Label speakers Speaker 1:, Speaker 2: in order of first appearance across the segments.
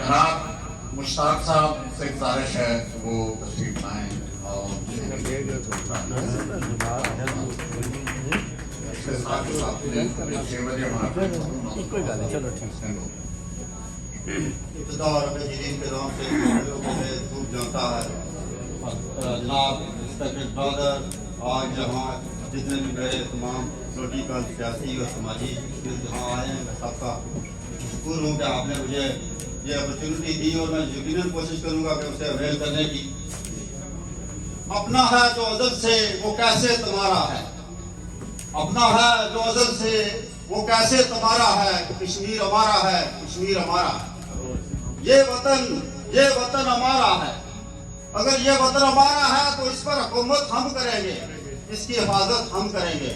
Speaker 1: जनाब मुश्ताक साहब से गुजारिश है कि वो तशरीफ लाएं और इसके साथ ही साथ 6 बजे हमारा
Speaker 2: इब्तिदा और रजीन के नाम से खूब जानता है जनाब रिस्पेक्टेड ब्रदर, आज यहाँ जितने भी मेरे तमाम पॉलिटिकल सियासी और समाजी जहाँ आए हैं मैं सबका शुक्र हूँ कि आपने मुझे ये अपॉर्चुनिटी दी और मैं यकीनन कोशिश करूँगा कि उसे अवेल करने की। अपना है जो अज़ल से वो कैसे तुम्हारा है, अपना है जो अज़ल से वो कैसे तुम्हारा है, कश्मीर हमारा है, कश्मीर हमारा है। ये वतन हमारा है, अगर ये वतन हमारा है तो इस पर हुकूमत हम करेंगे, इसकी हिफाजत हम करेंगे।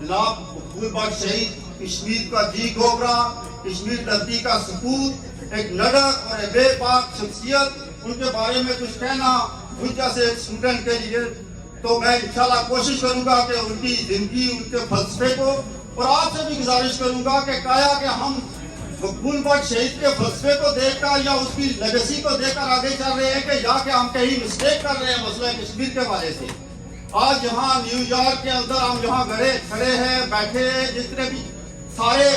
Speaker 2: जनाब मकबूल बख्श शहीद कश्मीर का जी गोबरा, कश्मीर धरती का सपूत, एक नडक और एक बेबाक शख्सियत, उनके बारे में कुछ कहना मुझ जैसे स्टूडेंट के लिए तो मैं इंशाल्लाह कोशिश करूंगा कि उनकी जिंदगी, उनके फलसफे को, और आपसे भी गुजारिश करूंगा कि काया कि हम मकबूल बख्श शहीद के फलसफे को देखकर या उसकी लेगेसी को देखकर आगे चल रहे हैं कि या कि हम कहीं मिस्टेक कर रहे हैं मसला कश्मीर के बारे से। आज यहाँ न्यूयॉर्क के अंदर हम यहाँ खड़े हैं, बैठे हैं, जितने भी सारे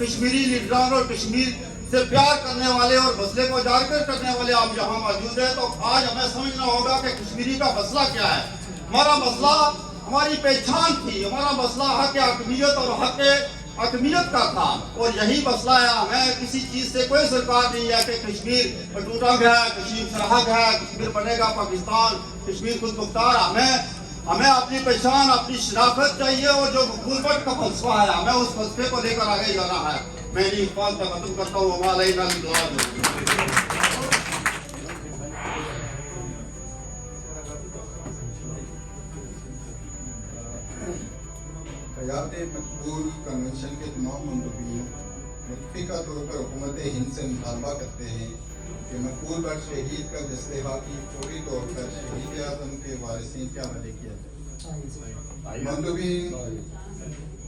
Speaker 2: कश्मीरी लीडरान और कश्मीर से प्यार करने वाले और मसले को उजागर करने वाले आप यहाँ मौजूद हैं, तो आज हमें समझना होगा कि कश्मीरी का मसला क्या है। हमारा मसला हमारी पहचान थी, हमारा मसला हक हकमियत और हक हकमियत का था, और यही मसला है। हमें किसी चीज से कोई सरकार नहीं है कि कश्मीर टूटा गया, कश्मीर सरहद है, कश्मीर बनेगा पाकिस्तान, कश्मीर खुद मुख्तार। हमें अपनी पहचान, अपनी शनाख्त चाहिए, और जो मकबूल बख्श का फलसफा है हमें उस फलसफे को लेकर आगे जाना है। मैं इस बात का खत्म करता हूँ।
Speaker 3: हयात मकबूल कन्वेंशन के तमाम मंदूबीन मुतफ़िका तौर पर हुकूमत हिंद से मुतालबा करते हैं कि मकबूल बख्श शहीद का दस्तहाकी फौरी तौर पर शहीद आज़म के वारिसीन के हवाले किया जाए।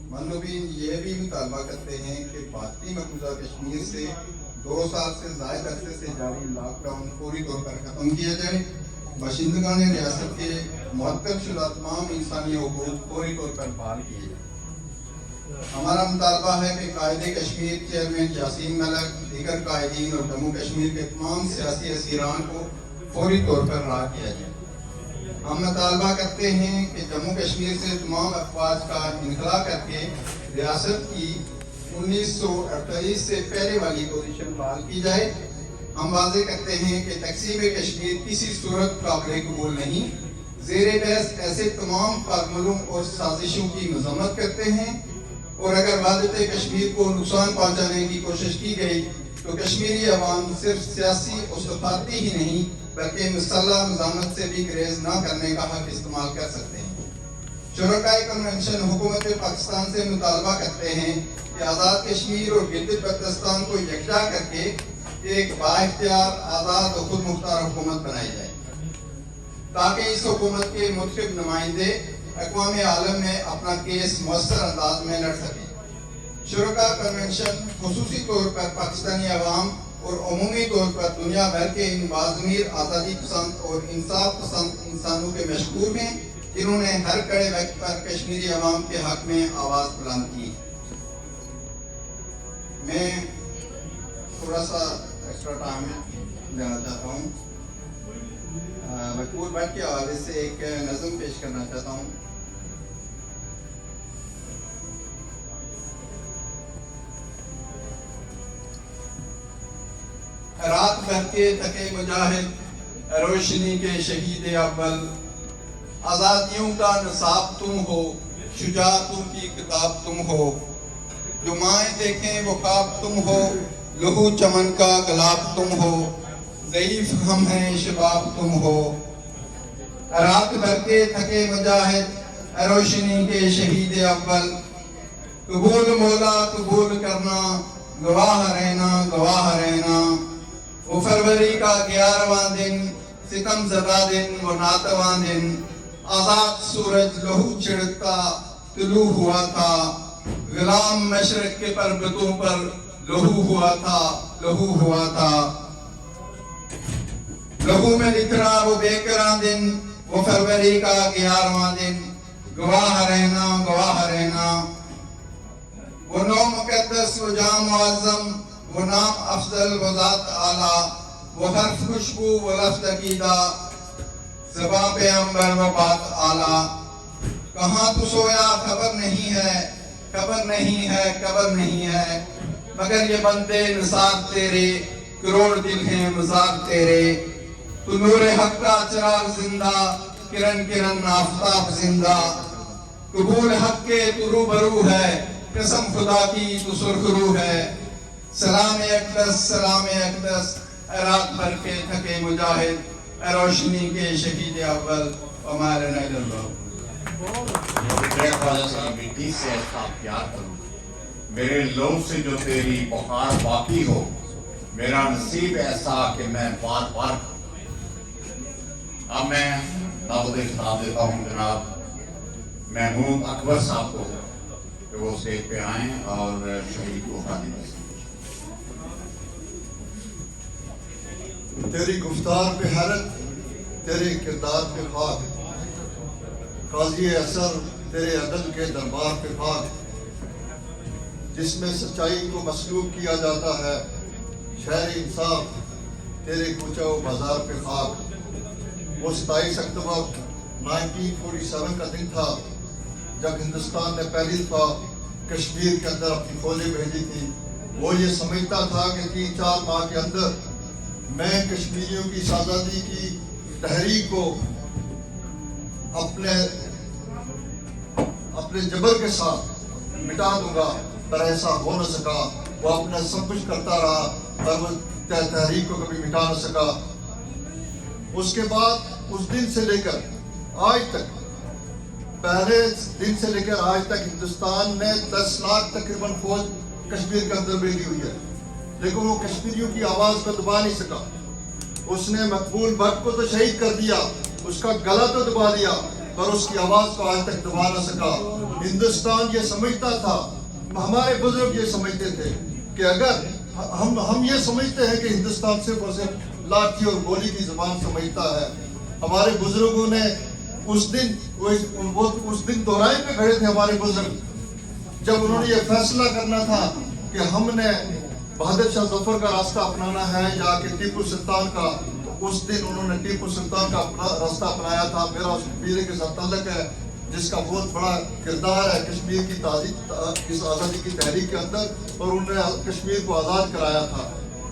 Speaker 3: मंदूबीन ये भी मुतालबा करते हैं कि भारतीय मकबूजा कश्मीर से 2 साल से ज़ायद अरसे से जारी लॉकडाउन फौरी तौर पर ख़त्म किया जाए। बाशिंदगान रियासत के मुअत्तल शुदा तमाम इंसानी हुकूक फौरी तौर पर बहाल किए जाए। हमारा मुतालबा है कि कायदे कश्मीर चेयरमैन यासीन मलिक, दीगर कायदीन और जम्मू कश्मीर के तमाम सियासी असीरान को फौरी तौर पर रहा किया जाए। हम मुतालबा करते हैं कि जम्मू कश्मीर से तमाम अफवाज का इनखला करके रियासत की 1948 से पहले वाली पोजीशन बहाल की जाए। हम वाज़े करते हैं कि तक़सीम कश्मीर किसी सूरत काबिल कबूल नहीं। ज़ेरे बहस ऐसे तमाम फार्मूलों और साजिशों की मज़म्मत करते हैं, और अगर वादत कश्मीर को नुकसान पहुँचाने की कोशिश की गई तो कश्मीरी अवाम सिर्फ सियासी और सफारती ही नहीं बल्कि मुसल्लह मज़ामत से भी ग्रेज न करने का हक इस्तेमाल कर सकते हैं। शुरकाए कन्वेंशन हुकूमत पाकिस्तान से मुतालबा करते हैं कि आज़ाद कश्मीर और गिलगित बल्तिस्तान को यकजा करके एक बाइख्तियार आज़ाद और खुद मुख्तार हुकूमत बनाई जाए, ताकि इस हुकूमत के मुख्तलिफ नुमाइंदे अक़वाम आलम में अपना केस मुअस्सर अंदाज में लड़ सकें। शुरका कन्वेंशन खुसूसी तौर पर पाकिस्तानी अवाम और अमूमी तौर पर दुनिया भर के इन बाज़मीर आज़ादी पसंद और इंसाफ पसंद इंसानों के मशकूर हैं, जिन्होंने हर कड़े वक्त पर कश्मीरी अवाम के हक में आवाज़ बुलंद की। मैं थोड़ा सा एक्स्ट्रा टाइम देना चाहता हूँ। मकबूल बख्श के हवाले से एक नज़म पेश करना चाहता हूँ। रात भर के थके मुजाहिद, रोशनी के शहीद अव्वल, आज़ादियों का नसाब तुम हो, शुजाअतों की किताब तुम हो, जो माएँ देखें वो ख्वाब तुम हो, लहू चमन का गुलाब तुम हो, ज़ईफ हम हैं शबाब तुम हो। रात भर के थके मुजाहिद, रोशनी के शहीद अव्वल, कबूल मौला कबूल करना, गवाह रहना गवाह रहना। वो फरवरी का 11वां दिन, सितम ज़दा दिन वो नातवां दिन, आज़ाद सूरज लहू छिड़कता तुलू हुआ था, गुलाम मशरक़ के पर्वतों पर लहू हुआ था, लहू हुआ था। लहू में लिख रहा वो बेकरां दिन, वो फरवरी का 11वां दिन। गवाह रहना, गवाह रहना। वो नौ मुकद्दस, वो जाम मुअज़्ज़म, वो नाम अफजल, वो ज़ात आला, वो हर्फ खुशबू, वो लफ्ज़ अकीदा, ज़बां पे अंबर, वो बात आला। कहाँ तू सोया खबर नहीं है, खबर नहीं है, खबर नहीं है। मगर ये बंदे निसार तेरे, करोड़ दिल हैं मज़ार तेरे। तू नूर हक का चिराग जिंदा, किरण किरण आफताब जिंदा। कबूल हक के तू रूबरू है, कसम खुदा की तू सुरखरू है। सलाम अक़दस, सलाम अक़दस, रात भर के थके मुजाहिद, रोशनी के शहीद अव्वल, हमारे नैल्लाह।
Speaker 1: तेरे ख्वाजा सा मिट्टी से ऐसा प्यार करूं, मेरे लहू से जो तेरी बुखार बाकी हो, मेरा नसीब ऐसा कि मैं बार बार। अब मैं दावत खिताब देता हूँ जनाब महमूद अकबर साहब को कि वो स्टेज पे आए और शहीद को खादी दें।
Speaker 4: तेरी गुफ्तार पे हैरत, तेरे किरदार पे खाक, काजी असर तेरे अदल के दरबार पे खाक, जिसमें सच्चाई को मसलूब किया जाता है, शहर इंसाफ तेरे कूचा व बाजार पे खाक। वो 27 अक्टूबर 1947 का दिन था जब हिंदुस्तान ने पहली दफा कश्मीर के अंदर अपनी फौजें भेजी थी। वो ये समझता था कि 3-4 माह के अंदर मैं कश्मीरियों की आज़ादी की तहरीक को अपने जबर के साथ मिटा दूंगा, पर ऐसा हो न सका। वो अपना सब कुछ करता रहा पर वो तहरीक को कभी मिटा न सका। उसके बाद उस दिन से लेकर आज तक, पहले दिन से लेकर आज तक हिंदुस्तान ने 10 लाख तकरीबन फौज कश्मीर के अंदर भेजी हुई है, लेकिन वो कश्मीरियों की आवाज को दबा नहीं सका। उसने मकबूल भट्ट को तो शहीद कर दिया, उसका गला तो दबा दिया, पर उसकी आवाज को आज तक दबा न सका। हिंदुस्तान ये समझता था, हमारे बुजुर्ग ये समझते थे कि अगर हम ये समझते हैं कि हिंदुस्तान सिर्फ और सिर्फ लाठी और गोली की जुबान समझता है। हमारे बुजुर्गों ने उस दिन दोहराए पे खड़े थे हमारे बुजुर्ग, जब उन्होंने ये फैसला करना था कि हमने बहादुर शाह जफर का रास्ता अपनाना है या कि टीपू सुल्तान का, तो उस दिन उन्होंने टीपू सुल्तान का रास्ता अपनाया था। मेरा उस पीरे के साथ ताल्लुक है जिसका बहुत बड़ा किरदार है कश्मीर की इस आज़ादी की तहरीक के अंदर, और उन्होंने कश्मीर को आज़ाद कराया था।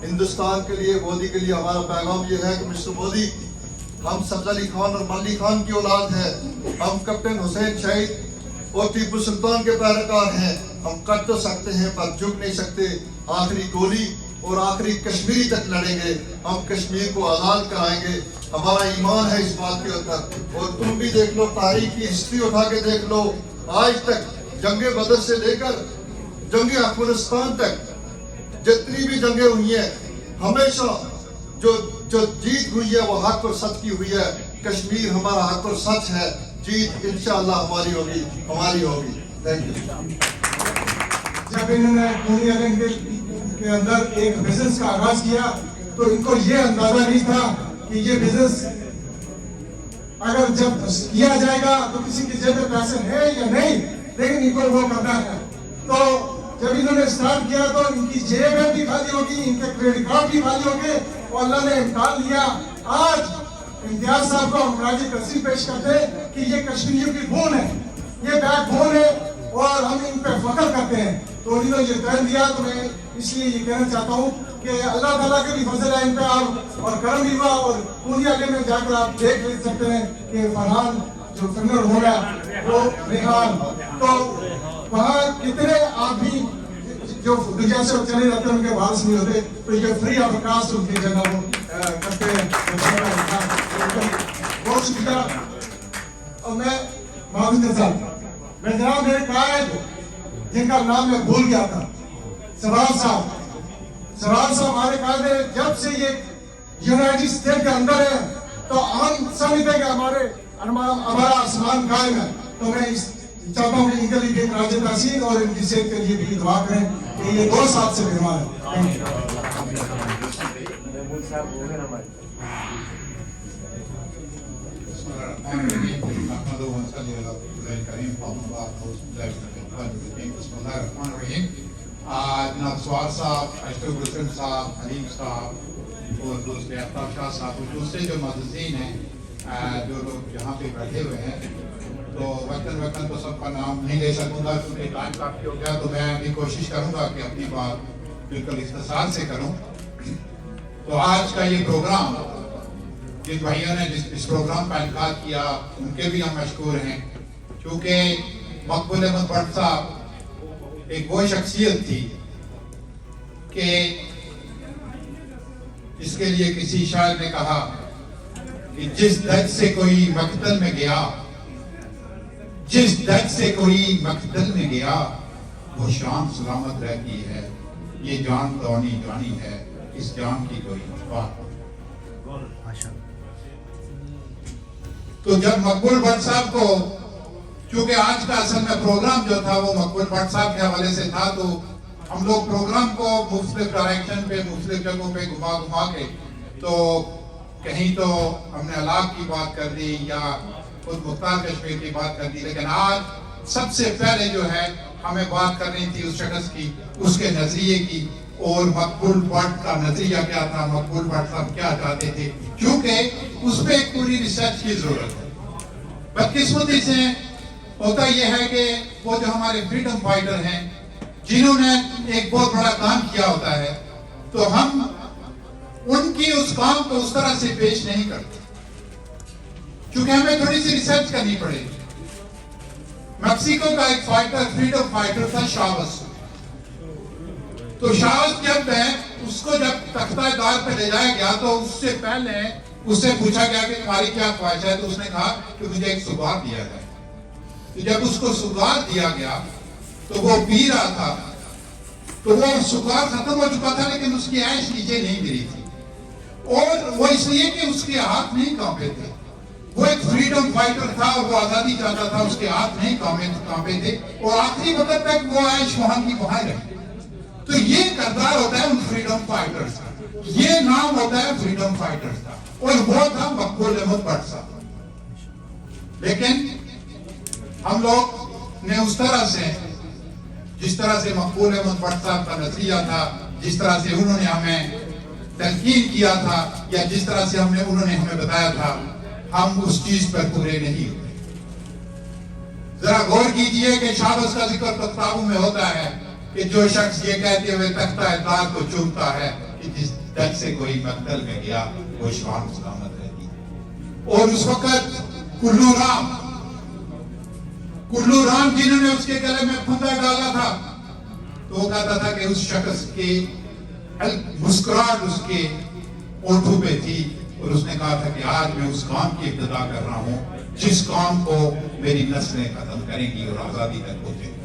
Speaker 4: हिंदुस्तान के लिए, मोदी के लिए हमारा पैगाम ये है कि मिस्टर मोदी, हम सफदर अली खान और मल्ली खान की औलाद है, हम कैप्टन हुसैन शहीद और टीपू सुल्तान के पैरोकार हैं। हम कट तो सकते हैं पर झुक नहीं सकते। आखिरी गोली और आखिरी कश्मीरी तक लड़ेंगे, हम कश्मीर को आज़ाद कराएंगे। हमारा ईमान है इस बात के अंदर। और तुम भी देख लो, तारीख की हिस्ट्री उठा के देख लो, आज तक जंगे बदर से लेकर जंगे अफगानिस्तान तक जितनी भी जंगे हुई हैं, हमेशा जो जीत हुई है वो हक और सच की हुई है। कश्मीर हमारा हक और सच है, जीत इंशाअल्लाह हमारी होगी, हमारी होगी। Thank you.
Speaker 5: जब इन्होंने पूरी रंग के अंदर एक बिजनेस का आगाज किया तो इनको ये अंदाजा नहीं था कि ये बिजनेस अगर जब किया जाएगा तो किसी की जेब में पैसे है या नहीं, लेकिन इनको वो करना है। तो जब इन्होंने स्टार्ट किया तो इनकी जेबें भी खाली होगी, इनके क्रेडिट कार्ड भी खाली होंगे, और अल्लाह ने इम्तिहान लिया। आज इम्तियाज साहब को हम राजी तस्वीर पेश करते हैं कि ये कश्मीरियों की बोन है, ये बैकबोन है और हम इन पे फख्र करते हैं। तो इन्होंने ये टर्न दिया, तो मैं इसलिए ये कहना चाहता हूँ कि अल्लाह ताला के भी फजल है इन पे और करम भी हुआ। और पूर्णिया में जाकर आप देख सकते हैं कि फरहान जो कन्नड़ हो रहा वो रेहान, तो वहाँ कितने आदमी जो दुनिया से चले जाते हैं उनके वारस नहीं होते, तो ये फ्री ऑफ कास्ट उनकी जगह वो करते हैं। बहुत शुक्रिया। और मैं माविंदर साहब, मैं जनाब मेरे कायद जिनका नाम मैं भूल गया था, सवाल साहब हमारे कायदे जब से ये यूनाइटेड स्टेट के अंदर है तो हम समझते कि हमारा आसमान कायम है। तो मैं चाहता हूँ कि इनके लिए राज तासीर और इनकी सेहत के लिए भी दुआ करें कि ये 2 साल से बीमार है। Thank you.
Speaker 6: जनाब सवार साहब, अशरफ हुसैन साहब, हलीम साहब और दूसरे आफ्ताब शाह साहब और दूसरे जो मदीन हैं, जो लोग यहाँ पे बैठे हुए हैं, तो वक्तन वक्तन तो सबका नाम नहीं ले सकूँगा क्योंकि टाइम काफ़ी हो गया। तो मैं अभी कोशिश करूँगा कि अपनी बात बिल्कुल इख्तिसार से करूँ। तो आज का ये प्रोग्राम, जिन भाइयों ने इस प्रोग्राम का इनकार किया, उनके भी हम मशकूर हैं, क्योंकि मकबूल अहमद भट्ट साहब एक वो शख्सियत थी कि इसके लिए किसी शायर ने कहा कि जिस दर्द से कोई मकतल में गया, जिस दर्द से कोई मकतल में गया, वो शान सलामत रहती है, ये जान दौनी जानी है, इस जान की कोई बात। तो जब मकबूल भट्ट साहब को, क्योंकि आज का असल में प्रोग्राम जो था वो मकबूल भट्ट साहब के हवाले से था, तो हम लोग प्रोग्राम को मुख्तलिफ डायरेक्शन पे, मुख्तलिफ जगहों पे घुमा घुमा के, तो कहीं तो हमने अलाप की बात कर दी या खुद मुख्तार कश्मीर की बात कर दी, लेकिन आज सबसे पहले जो है हमें बात करनी थी उस शख्स की, उसके नजरिए की, और मकबूल भट्ट का नजरिया क्या था, मकबूल भट्ट साहब क्या चाहते थे, क्योंकि उस पर एक पूरी रिसर्च की जरूरत है। बदकिस्मती से होता यह है कि वो जो हमारे फ्रीडम फाइटर हैं, जिन्होंने एक बहुत बड़ा काम किया होता है, तो हम उनकी उस काम को उस तरह से पेश नहीं करते, क्योंकि हमें थोड़ी सी रिसर्च करनी पड़ेगी। मैक्सिको का एक फाइटर, फ्रीडम फाइटर था शावस। तो शावस जब उसको जब तख्तादार पे ले जाया गया, तो उससे पहले उससे पूछा गया कि तुम्हारी क्या ख्वाहिश है, तो उसने कहा कि मुझे एक सुगार दिया जाए। तो जब उसको सुगार दिया गया तो वो पी रहा था, तो वो सुगार खत्म हो चुका था, लेकिन उसकी ऐश नीचे नहीं गिरी थी, और वो इसलिए कि उसके हाथ नहीं कांपे थे। वो एक फ्रीडम फाइटर था और वो आजादी चाहता था, उसके हाथ नहीं कांपे थे, और आखिरी वक्त तक वो ऐश वहां की वहां रही। तो ये किरदार होता है उन फ्रीडम फाइटर्स का, ये नाम होता है फ्रीडम फाइटर्स का, और वो था मकबूल अहमद भट्ट साहब। लेकिन हम लोग ने उस तरह से, जिस तरह से मकबूल अहमद भट्ट साहब का नजरिया था, जिस तरह से उन्होंने हमें तलकीन किया था, या जिस तरह से उन्होंने हमें बताया था, हम उस चीज पर पूरे नहीं हुए। जरा गौर कीजिए कि शाबस का जिक्र तो किताबों में होता है कि जो शख्स ये कहते हुए तख्ता-ए-ताज को चूमता है कि जिस दर्द से कोई मकतल में गया, वो शान सलामत रहती है। और उस वक्त कुल्लू राम जिन्होंने उसके गले में फंदा डाला था, तो वो कहता था कि उस शख्स की मुस्कुराहट उसके ओठों पे थी, और उसने कहा था कि आज मैं उस काम की इब्तिदा कर रहा हूँ जिस काम को मेरी नस्लें खत्म करेंगी और आजादी तक पहुंचेंगी।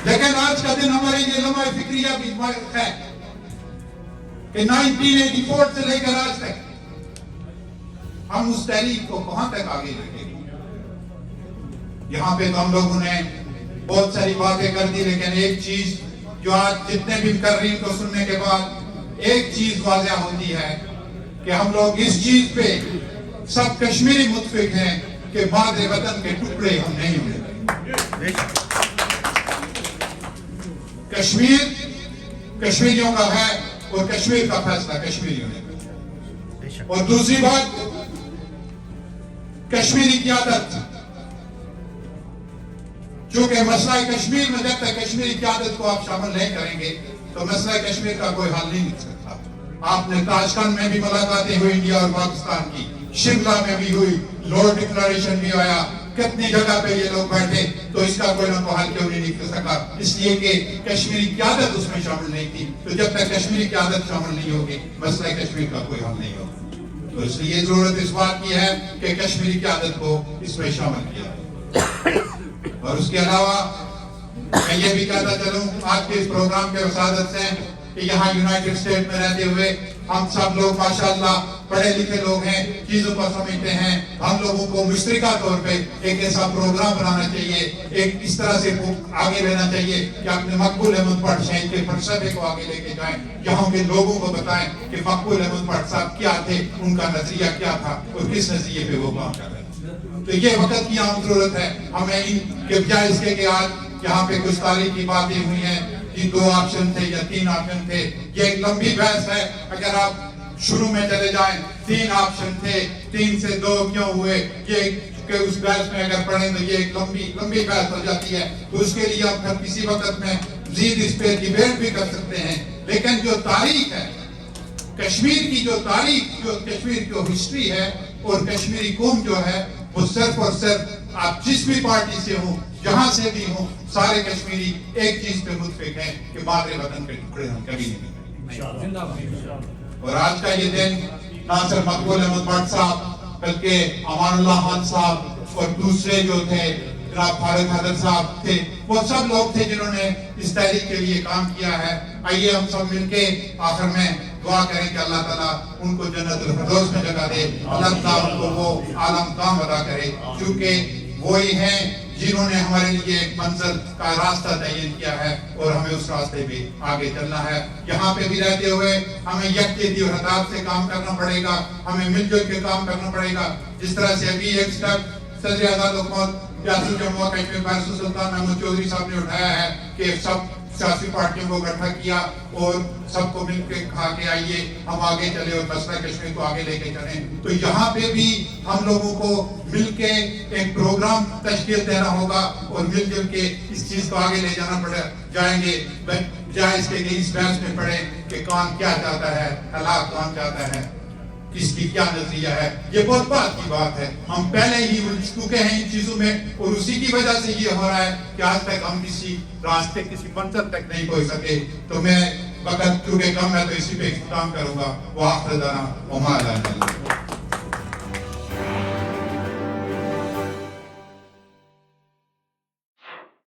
Speaker 6: लेकिन आज का दिन हमारे ये लम्हा फिक्रिया भी है कि 1984 से लेकर आज तक हम उस तहरीक को कहां तक आगे रखेंगे। यहाँ पे तो हम लोगों ने बहुत सारी बातें कर दी, लेकिन एक चीज जो आज जितने भी कर रही तो सुनने के बाद एक चीज वाज़ेह होती है कि हम लोग इस चीज पे सब कश्मीरी मुत्फिक हैं कि मादरे वतन के टुकड़े हम नहीं होंगे। कश्मीर कश्मीरियों का है और कश्मीर का फैसला कश्मीरियों ने किया। और दूसरी बात, कश्मीरी क़यादत, चूंकि मसला कश्मीर में जब तक कश्मीरी क़यादत को आप शामिल नहीं करेंगे तो मसला कश्मीर का कोई हल नहीं निकल सकता। आपने ताशकंद में भी मुलाकातें हुई इंडिया और पाकिस्तान की, शिमला में भी हुई, लॉर्ड डिक्लेरेशन भी आया, कितनी जगह पे ये लोग बैठे, तो इसका कोई ना कोई हल क्यों नहीं निकल सका? इसलिए कि कश्मीरी क़यादत उसमें शामिल नहीं थी। तो जब तक कश्मीरी क़यादत शामिल नहीं होगी, मसला कश्मीर का कोई हल नहीं होगा। तो इसलिए जरूरत इस बात की है कि कश्मीरी क़यादत को इसमें शामिल किया। और उसके अलावा मैं ये भी कहता चलूं आज के इस प्रोग्राम के वसादत से कि यहाँ यूनाइटेड स्टेट में रहते हुए हम सब लोग माशाल्लाह पढ़े लिखे लोग हैं, चीजों को समझते हैं। हम लोगों को मुश्तरका तौर पे एक ऐसा प्रोग्राम बनाना चाहिए, एक इस तरह से आगे लेना चाहिए कि अपने मकबूल अहमद भट्ट शहीद के फलसफे को आगे लेके जाएं, यहाँ के लोगों को बताएं कि मकबूल अहमद भट्ट साहब क्या थे, उनका नजरिया क्या था और किस नजरिए पे वो काम कर रहे थे। तो ये वक्त की आम जरूरत है हमें इनके बजाय इसके कि आज यहाँ पे कुछ तारीख की बातें हुई हैं कि 2 ऑप्शन थे या 3 ऑप्शन थे, ये एक लंबी बहस है। अगर आप शुरू में चले जाएं 3 ऑप्शन थे, 3 से 2 क्यों हुए, ये कि उस बहस में अगर पढ़ें तो ये एक लंबी बहस हो जाती है। तो उसके लिए हम फिर किसी वक्त में मजीद इस पे डिबेट भी कर सकते हैं। लेकिन जो तारीख है कश्मीर की, जो तारीख, जो कश्मीर की हिस्ट्री है और कश्मीरी कौम जो है, वो सिर्फ और सिर्फ आप जिस भी पार्टी से हो, जहां से भी हो, सारे कश्मीरी एक चीज पे मुतफिक हैं कि मादरे वतन के टुकड़े हम कभी नहीं। और आज का ये दिन ना सिर्फ मकबूल अहमद भट्ट साहब बल्कि अमानुल्लाह खान साहब और दूसरे जो थे जनाब फारूक हैदर साहब थे, वो सब लोग थे जिन्होंने इस तहरीक के लिए काम किया है। आइए हम सब मिलके आखिर में दुआ करें कि अल्लाह ताला उनको जन्नतुल फिरदौस में जगह दे, अल्लाह ताला उनको वो आलम काम अदा करे, क्योंकि वो ही हैं जिन्होंने हमारे लिए एक मंजिल का रास्ता तयन किया है और हमें उस रास्ते पे आगे चलना है। यहाँ पे भी रहते हुए हमें यकजहती और हदायत से काम करना पड़ेगा, हमें मिलजुल के काम करना पड़ेगा। जिस तरह से अभी एक स्टेप सदर आज़ाद हुकूमत रियासत जम्मू और कश्मीर बैरिस्टर सुल्तान महमूद चौधरी साहब ने उठाया है कि सब सियासी पार्टियों को इकट्ठा किया और सबको मिलकर खा के आइए हम आगे चले और मसला कश्मीर को आगे लेके चलें। तो यहाँ पे भी हम लोगों को मिलके एक प्रोग्राम तश्कील देना होगा और मिलजुल के इस चीज को आगे ले जाना जाएंगे, बजाय इसके कि इस बहस में पड़े कि कौन क्या चाहता है, अल्लाह कौन चाहता है, किसकी क्या नजरिया है। ये बहुत बात की बात है, हम पहले ही उलझ चुके हैं इन चीजों में और उसी की वजह से ये हो रहा है कि आज तक हम किसी रास्ते, किसी मंजिल तक नहीं पहुंच सके। तो मैं वक्त चूंकि कम है तो इसी पे इख्तिताम करूंगा। वो आखिर दाना